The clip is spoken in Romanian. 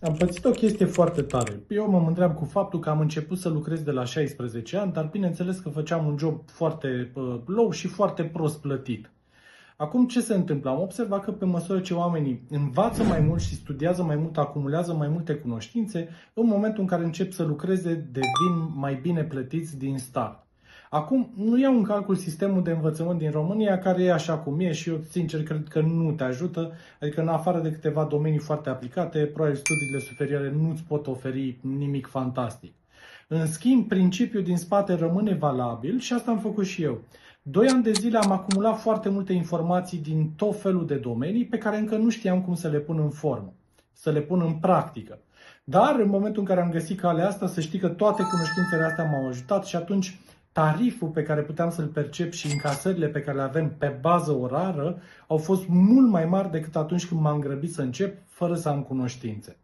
Am pățit o chestie foarte tare. Eu mă mândream cu faptul că am început să lucrez de la 16 ani, dar bineînțeles că făceam un job foarte low și foarte prost plătit. Acum ce se întâmplă? Am observat că pe măsură ce oamenii învață mai mult și studiază mai mult, acumulează mai multe cunoștințe, în momentul în care încep să lucreze, devin mai bine plătiți din start. Acum, nu iau în calcul sistemul de învățământ din România, care e așa cum e și eu, sincer, cred că nu te ajută. Adică, în afară de câteva domenii foarte aplicate, probabil studiile superioare nu îți pot oferi nimic fantastic. În schimb, principiul din spate rămâne valabil și asta am făcut și eu. 2 ani de zile am acumulat foarte multe informații din tot felul de domenii pe care încă nu știam cum să le pun în formă, să le pun în practică. Dar în momentul în care am găsit calea asta, să știi că toate cunoștințele astea m-au ajutat și atunci tariful pe care puteam să-l percep și încasările pe care le avem pe bază orară au fost mult mai mari decât atunci când m-am grăbit să încep fără să am cunoștințe.